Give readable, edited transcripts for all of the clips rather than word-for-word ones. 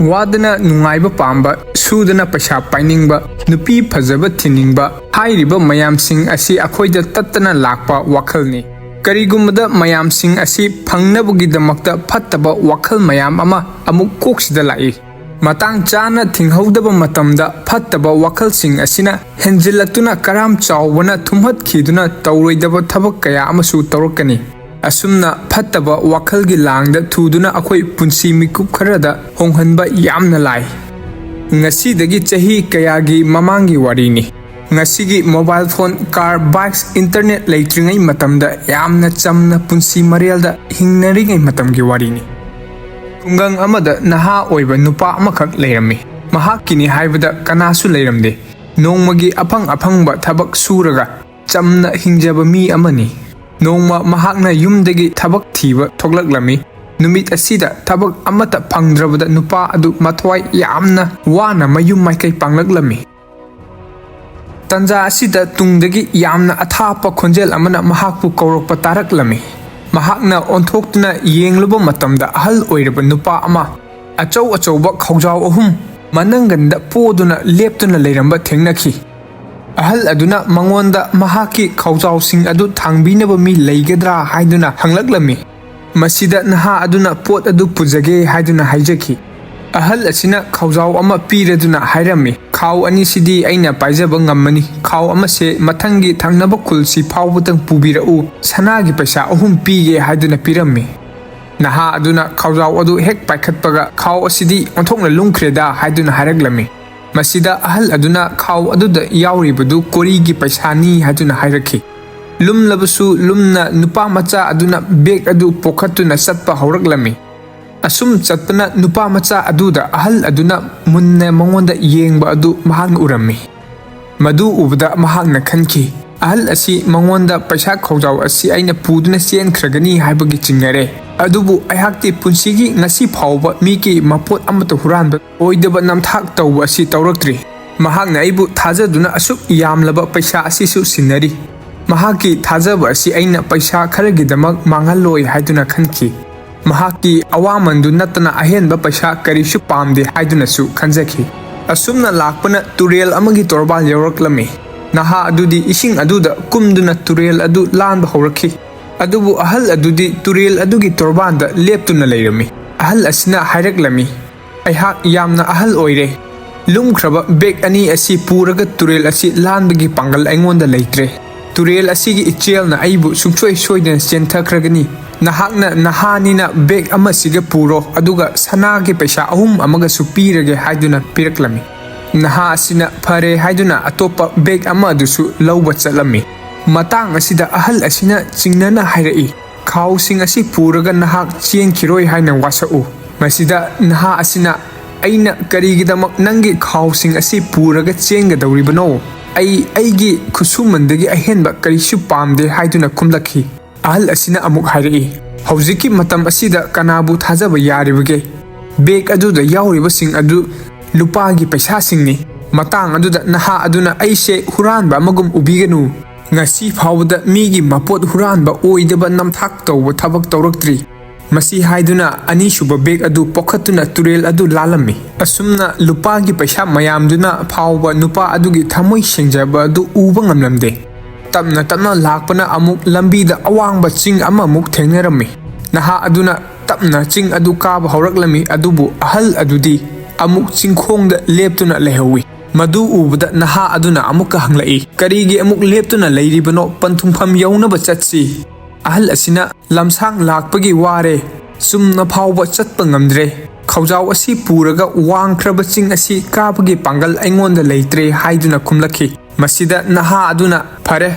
ꯋꯥꯗꯅ ꯅꯨꯡꯉꯥꯏꯕ ꯄꯥꯝꯕ ꯁꯨꯗꯅ ꯄꯩꯁꯥ ꯄꯥꯏꯅꯤꯡꯕ ꯅꯨꯄꯤ ꯐꯖꯕ ꯊꯤꯅꯤꯡꯕ ꯍꯥꯏꯔꯤꯕ ꯃꯌꯥꯝꯁꯤꯡ ꯑꯁꯤ ꯑꯩꯈꯣꯏꯗ ꯇꯠꯇꯅ ꯂꯥꯛꯄ ꯋꯥꯈꯜꯅꯤ ꯀꯔꯤꯒꯨꯝꯕꯗ ꯃꯌꯥꯝꯁꯤꯡ ꯑꯁꯤ ꯐꯪꯅꯕꯒꯤꯗꯃꯛꯇ ꯐꯠꯇꯕ ꯋꯥꯈꯜ ꯃꯌꯥꯝ ꯑꯃ ꯑꯃꯨꯛ ꯀꯣꯛꯁꯤꯗ ꯂꯥꯛꯏ ꯃꯇꯥꯡ ꯆꯥꯅ ꯊꯤꯡꯍꯧꯗꯕ ꯃꯇꯝꯗ ꯐꯠꯇꯕ ꯋꯥꯈꯜꯁꯤꯡ ꯑꯁꯤꯅ ꯍꯦꯟꯖꯤꯜꯂꯛꯇꯨꯅ ꯀꯔꯥꯝ ꯆꯥꯎꯕꯅ ꯊꯨꯝꯍꯠꯈꯤꯗꯨꯅ ꯇꯧꯔꯣꯏꯗꯕ ꯊꯕꯛ ꯀꯌꯥ ꯑꯃꯁꯨ ꯇꯧꯔꯛꯀꯅꯤ ꯑꯁꯨꯝꯅ ꯐꯠꯇꯕ ꯋꯥꯈꯜꯒꯤ ꯂꯥꯡꯗ ꯊꯨꯗꯨꯅ ꯑꯩꯈꯣꯏ ꯄꯨꯟꯁꯤ ꯃꯤꯀꯨꯞ ꯈꯔꯗ ꯍꯣꯡꯍꯟꯕ ꯌꯥꯝꯅ ꯂꯥꯏ ꯉꯁꯤꯗꯒꯤ ꯆꯍꯤ ꯀꯌꯥꯒꯤ ꯃꯃꯥꯡꯒꯤ ꯋꯥꯔꯤꯅꯤ ngasi mobile phone car bikes internet leitringay matamda yamna chamna punsi marialda hingnaringai matamgi warini kungang amada naha oiba nupa amakak leirami mahakini haibada kanasu leiramde nongmagi afangba thabak suraga chamna hingjaba mi amani nongma mahakna yumdagi thabak thiba thoglaklami numit asida thabak amata phangdrabada nupa adu mathwai yamna wana mayum maikai panglaklami Tanja asida tungdagi yamna athapa khonjel amana mahakpu kaurokpa taraklami mahakna onthokna yengluba matamda ahal oiraba nupa ama achauba khawjaw ahum mananganda poduna leptuna leiramba thengnakhi ahal aduna mangonda mahaki khawjaw sing adu thangbinaba mi leigadra haiduna hanglaklami masida naha aduna pot adu pujage haiduna haijaki ahal asina khawjaw ama piraduna hairami khaw ani sidi aina paijaba ngamani khaw ama se mathangi thangnaba khulsi phawbutang pubirau sanagi paisa ahum pige haiduna pirammi naha aduna khawjaw adu hek paikhatpaga khaw asidi onthokna lungkhreda haiduna haraglami masida ahal aduna khaw aduda yauribadu korigi paisani haiduna hairakhi lumlabasu lumna nupa macha aduna beg adu pokhatuna satpa hawraklami asum chatpana nupa macha aduda ahal aduna munna mangonda yengba adu mahakna urami madu ubda mahakna khanki ahal asi mangonda paisa khawjaw asi aina puduna chen khragani haibagi chingare adubu aihakti punsigi ngasi phawba miki mapot amata huranba oidaba namthak tawba asi tawraktri mahakna aibu thajaduna asuk yamlaba paisa asi su sinari mahaki thajaba asi aina paisa kharagidamak mangaloi haiduna khanki mahaki awamandu natana ahenba paisa karisu pamde haiduna su khanjaki asumna lakpana turel amagi torbal yawraklami naha adudi ising aduda kumduna turel adu lanba hawrakhi adubu ahal adudi turel adugi torbanda leptuna leirami ahal asina hairaklami aihak yamna ahal oire lumkhraba beg ani asi puraga turel asi lanbagi pangal aingonda leitre turel asigi ichelna aibu sungchoi soidena chenthakhragani nahakna nahanina beg ama siga puro aduga sanagi paisa ahum amaga supirage haiduna piraklami naha asina phare haiduna atopa beg ama adusu lawba chatlami matang asida ahal asina chingnana hairai khawsing asi puraga nahak chenkhiroi haina wasau masida naha asina aina karigidamak nangi khawsing asi puraga chengadawribano aigi khusumandagi ahenba karisu pamde haiduna kumlakhi ahal asina amuk hairai hawjiki matam asida kanabu thajaba yaribage beg aduda yauriba sing adu lupagi paisa singni matang aduda naha aduna aise huranba amagum ubiganu ngasi phawda migi mapot huranba oidaba namthak tawba thabak tawraktri masi haiduna ani shuba beg adu pokhatuna turel adu lalami asumna lupagi paisa mayamduna phawba nupa adugi thamoi sengjaba adu uba ngamlamde tapna lakpana amuk lambida awangba ching ama muk thengnarami naha aduna tapna ching adu kaba hawraklami adubu ahal adudi amuk chingkhongda leptuna lehawi madu ubada naha aduna amuka hanglai karigi amuk leptuna leiribano panthungpham yaunaba chatsi ahal asina lamsang lakpagi ware sumna phawba chatpa ngamdre khawjaw asi puraga wangkhraba ching asi kabagi pangal aingonda leitre haiduna khumlakhi masida naha aduna phare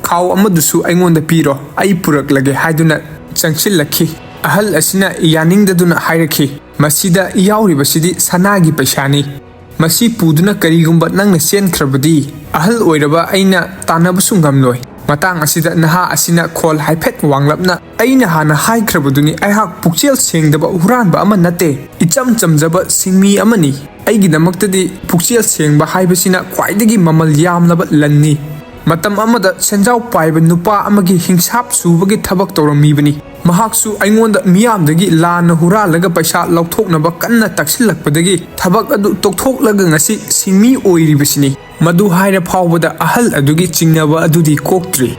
khaw amadusu aingonda piro ai puraklage haiduna changchillakhi ahal asina yaningdaduna hairakhi masida yauribasidi sanagi paisani masi puduna karigumba nangna chenkhrabadi ahal oiraba aina tanabasu ngamloi matang asida naha asina khol haifet wanglapna aina hana haikhrabaduni aihak pukchel sengdaba huranba ama nate icham chamjaba singmi amani aigidamaktadi pukchel sengba haibasina khwaidagi mamal yamlaba lanni matam amada senjau paiba nupa amagi hingsap subagi thabak tawramibani mahaksu aingonda miyamdagi lana huralaga paisa lauthoknaba kanna taksilakpadagi thabak adu toktholaga ngasi singmi oiribasini madu haira phawbada ahal adugi chingnaba adudi koktri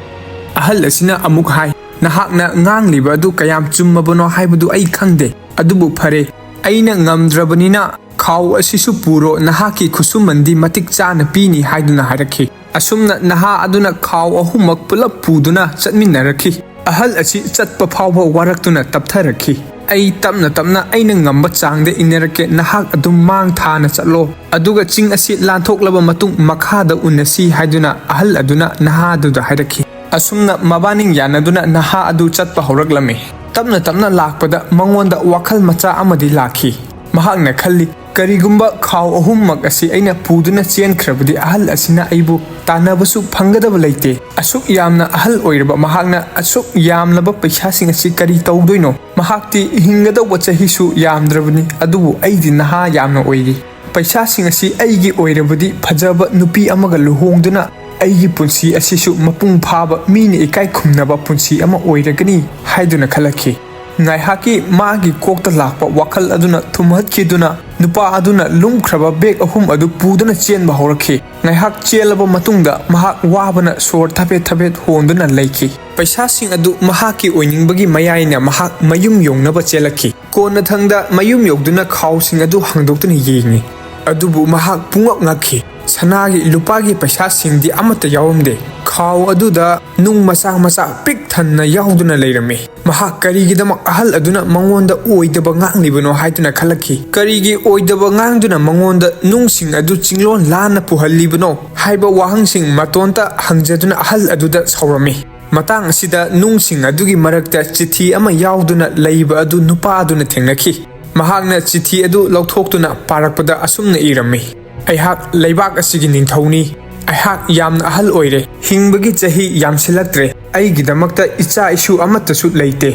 ahal asina amuk hai nahakna ngangliba adu kayam chummabano haibadu ai khangde adubu phare aina ngamdrabanina khaw asisu puro nahaki khusumandi matik chana pini haiduna harakhi asumna naha aduna khaw ahumak pulap puduna chatminarakhi ahal asi chatpa phawba waraktuna taptharakhi ai tamna aina ngamba changde inerake nahak adum mang thana chatlo aduga ching asi lanthoklaba matung makhada unasi haiduna ahal aduna naha aduda harakhi asumna mabaning yanaduna naha adu chatpa horaklame tamna lakpada mangonda wakhal macha amadi lakhi mahakna khalli karigumba khaw ahummak asi aina puduna chenkrabadi ahal asina aibu tanabasu phangadaba leite asuk yamna ahal oiraba mahakna asuk yamlaba paisa sing asi kari tawdoino mahakti hingadawa chahisu yamdrabani adubu aidi naha yamna oiri paisa sing asi aigi oirabadi phajaba nupi amaga luhongduna aigi punsi asisu mapung phaba mini ikai khumnaba punsi ama oiragani haiduna khalakhi ngai haki magi kokta lakpa wakhal aduna thumhatkiduna nupa aduna lumkhraba beg ahum adu puduna chenba horakhi ngai hak chelaba matungda mahak wabana sor thabet honduna leikhi paisa sing adu mahaki oiningbagi mayaina mahak mayum yongnaba chelakhi kona thangda mayum yogduna khaw sing adu hangdoktuna yengi adubu mahak pungak ngakhi sanagi lupagi paisa singdi amata yawamde khaw aduda nung macha pik thanna yawduna leirame mahak karigidamak ahal aduna mangonda oidaba nganglibano haiduna khalakhi karigi oidaba ngangduna mangonda nungsing adu chinglon lana puhallibano haiba wahangsing matonta hangjaduna ahal aduda saurame matang asida nungsing adugi marakta chithi ama yawduna leiba adu nupa aduna thengnakhi mahakna chithi adu lauthokduna parakpada asumna irame aihak leibak asigi ningthauni aihak yamna ahal oire hingbagi chahi yamsilaktre aigidamakta icha isu amatasu leite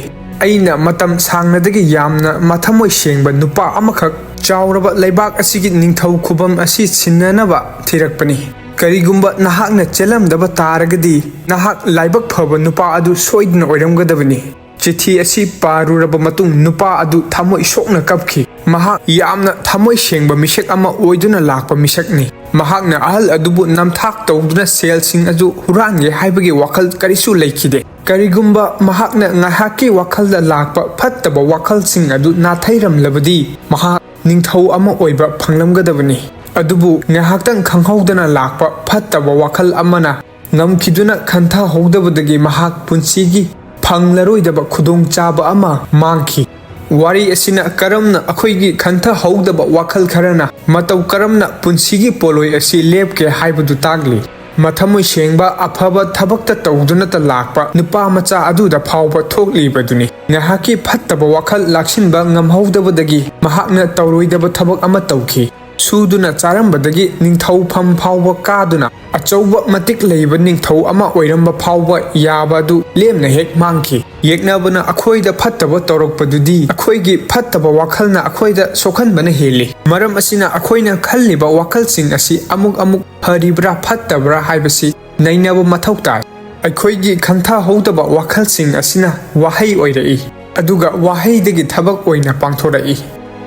aina matam sangnadagi yamna mathamoi sengba nupa amakhak chawraba leibak asigi ningthau khubam asi sinnanaba thirakpani karigumba nahakna chelamdaba taragadi nahak laibak phaba nupa adu soidna oiramgadabani chithi asi paruraba matung nupa adu thamoi sokna kapki mahak yamna thamoi sengba misek ama oiduna lakpa misakni mahakna ahal adubu namthak tawduna selsing adu hurange haibagi wakhal karisu leikhide karigumba mahakna ngahaki wakhalda lakpa phattaba wakhalsing adu nathairamlabadi mahak ningthau ama oiba phanglamgadabani adubu ngahaktang khanghaudana lakpa phattaba wakhal amana ngamkhiduna khantha howdabadagi mahak punsigi phanglaroidaba khudong chaba ama mangki wari asina karamna akhoigi khantha howdaba wakhal kharana matau karamna punsigi poloi asi lepke haibadu tagli mathamoi sengba afaba thabakta tawduna ta lakpa nupa macha aduda phawba thoklibaduni ngahaki phattaba wakhal laksinba ngamhowdabadagi mahakna tawroidaba thabak ama tawki suduna charambadagi ningthau pham phawba kaduna achauba matik leiba ningthau ama oiramba phawba yabadu lemna hek mangki yeknabana akhoida phattaba tawrakpadudi akhoigi phattaba wakhalna akhoida sokhanbana heli maram asina akhoina khalliba wakhalsing asi amuk haribra phattabra haibasi nainaba mathau tai akhoigi khantha howdaba wakhalsing asina wahai oirai aduga wahai dagi thabak oina pangthorai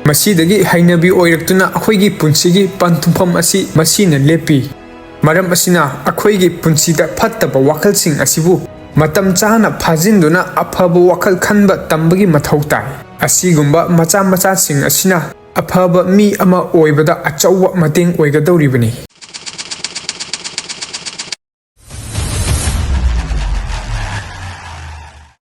masidagi hainabi oiraktuna akhoigi punsigi panthumpham asi masina lepi maram asina akhoigi punsida phattaba wakhalsing asibu matam chana phajinduna afaba wakhal khanba tambagi mathau tai asigumba macha sing asina afaba mi ama oibada achauwa mateng oigadoribani